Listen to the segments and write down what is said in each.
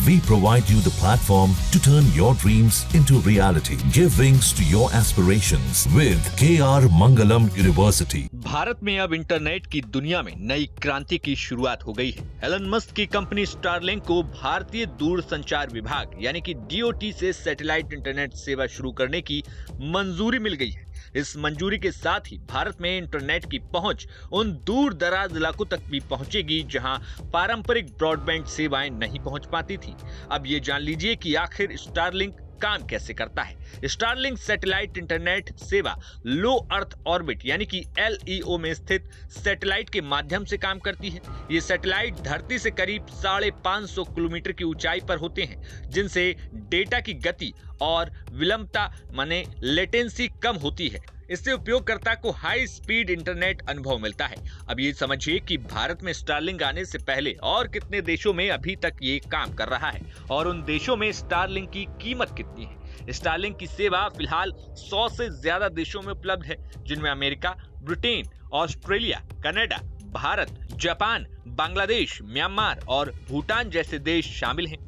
We provide you the platform to turn your dreams into reality. Give wings to your aspirations with KR Mangalam University. Bharat में अब internet की दुनिया में नई क्रांति की शुरुआत हो गई है। एलन मस्क की कंपनी स्टारलिंक को भारतीय दूरसंचार विभाग यानी कि डीओटी से सैटेलाइट इंटरनेट सेवा शुरू करने की मंजूरी मिल गई है। इस मंजूरी के साथ ही भारत में इंटरनेट की पहुंच उन दूर दराज इलाकों तक भी पहुंचेगी जहां पारंपरिक ब्रॉडबैंड सेवाएं नहीं पहुंच पाती थी। अब ये जान लीजिए कि आखिर स्टारलिंक काम कैसे करता है। स्टारलिंक सैटेलाइट इंटरनेट सेवा लो अर्थ ऑर्बिट यानी कि LEO में स्थित सैटेलाइट के माध्यम से काम करती है। ये सैटेलाइट धरती से करीब 550 किलोमीटर की ऊंचाई पर होते हैं, जिनसे डेटा की गति और विलंबता माने लेटेंसी कम होती है। इससे उपयोगकर्ता को हाई स्पीड इंटरनेट अनुभव मिलता है। अब ये समझिए कि भारत में स्टारलिंक आने से पहले और कितने देशों में अभी तक ये काम कर रहा है और उन देशों में स्टारलिंक की कीमत कितनी है। स्टारलिंक की सेवा फिलहाल 100 से ज्यादा देशों में उपलब्ध है, जिनमें America, Britain, Australia, Canada, Bharat, Japan, Bangladesh, Myanmar और भूटान जैसे देश शामिल हैं।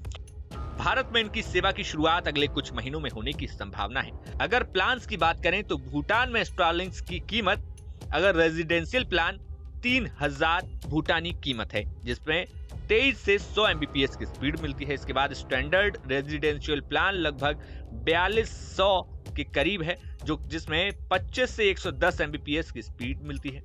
भारत में इनकी सेवा की शुरुआत अगले कुछ महीनों में होने की संभावना है। अगर प्लान्स की बात करें तो भूटान में स्टारलिंक की कीमत, अगर रेजिडेंशियल प्लान 3000 भूटानी कीमत है, जिसमें 23 से 100 Mbps की स्पीड मिलती है। इसके बाद स्टैंडर्ड रेजिडेंशियल प्लान लगभग 4200 के करीब है, जिसमें 25 से 110 Mbps की स्पीड मिलती है।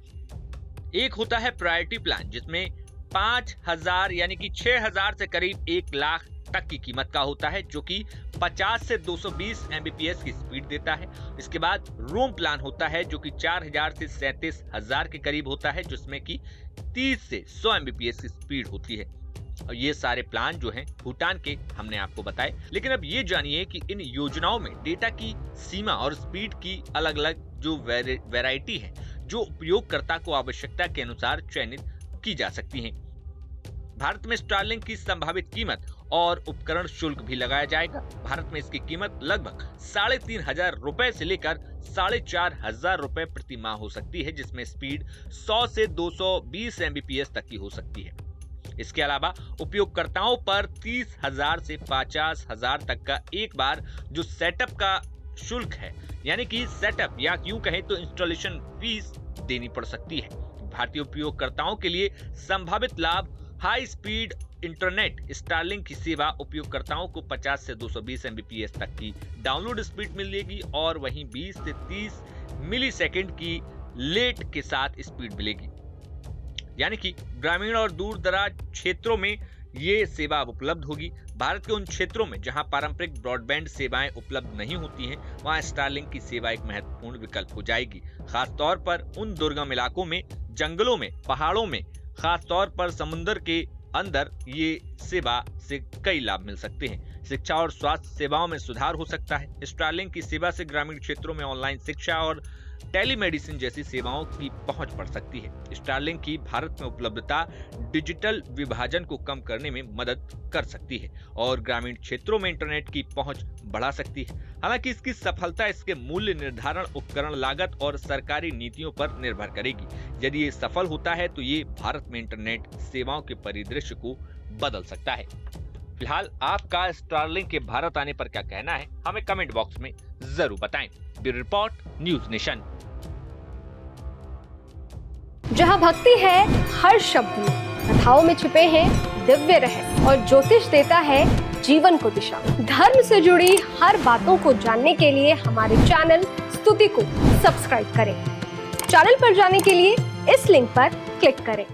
एक होता है प्रायोरिटी प्लान, जिसमें 5000 यानी कि 6000 से करीब 1 लाख तक की कीमत का होता है, जो कि 50 से 220 Mbps की स्पीड देता है। इसके बाद रूम प्लान होता है, जो कि 4000 से 37000 के करीब होता है, जिसमें कि 30 से 100 Mbps की स्पीड होती है। और ये सारे प्लान जो हैं भूटान के हमने आपको बताए। लेकिन अब ये जानिए कि इन योजनाओं में डेटा की सीमा और स्पीड की अलग अलग जो वैरायटी है, जो उपयोगकर्ता को आवश्यकता के अनुसार चयनित की जा सकती है। भारत में स्टारलिंक की संभावित कीमत और उपकरण शुल्क भी लगाया जाएगा। भारत में इसकी कीमत लगभग 3500 रुपए से लेकर 4500 रुपए प्रति माह हो सकती है, जिसमें स्पीड 100 से 220 Mbps तक की हो सकती है। इसके अलावा उपयोगकर्ताओं पर 30,000 से 50,000 तक का एक बार जो सेटअप का शुल्क है, यानी कि सेटअप या यूं कहें तो इंस्टॉलेशन फीस देनी पड़ सकती है। भारतीय उपयोगकर्ताओं के लिए संभावित लाभ: हाई स्पीड इंटरनेट। स्टारलिंक की सेवा उपयोगकर्ताओं को 50 से 220 Mbps तक की डाउनलोड स्पीड मिलेगी और वहीं 20 से 30 मिलीसेकंड की लेट के साथ स्पीड मिलेगी। यानी कि ग्रामीण और दूर दराज क्षेत्रों में ये सेवा अब उपलब्ध होगी। भारत के उन क्षेत्रों में जहां पारंपरिक ब्रॉडबैंड सेवाएं उपलब्ध नहीं होती हैं, वहां स्टारलिंक की सेवा एक महत्वपूर्ण विकल्प हो जाएगी। खासतौर पर उन दुर्गम इलाकों में, जंगलों में, पहाड़ों में, खासतौर पर समुद्र के अंदर ये सेवा से कई लाभ मिल सकते हैं। शिक्षा और स्वास्थ्य सेवाओं में सुधार हो सकता है। स्टारलिंक की सेवा से ग्रामीण क्षेत्रों में ऑनलाइन शिक्षा और टेलीमेडिसिन जैसी सेवाओं की पहुंच बढ़ सकती है। स्टारलिंक की भारत में उपलब्धता डिजिटल विभाजन को कम करने में मदद कर सकती है और ग्रामीण क्षेत्रों में इंटरनेट की पहुंच बढ़ा सकती है। हालांकि इसकी सफलता इसके मूल्य निर्धारण, उपकरण लागत और सरकारी नीतियों पर निर्भर करेगी। यदि ये सफल होता है तो ये भारत में इंटरनेट सेवाओं के परिदृश्य को बदल सकता है। फिलहाल आपका स्टारलिंक के भारत आने पर क्या कहना है, हमें कमेंट बॉक्स में जरूर बताएं। Bureau report, news nation. जहां भक्ति है हर शब्द में, कथाओं में छुपे हैं दिव्य रहस्य और ज्योतिष देता है जीवन को दिशा। धर्म से जुड़ी हर बातों को जानने के लिए हमारे चैनल स्तुति को सब्सक्राइब करें। चैनल पर जाने के लिए इस लिंक पर क्लिक करें।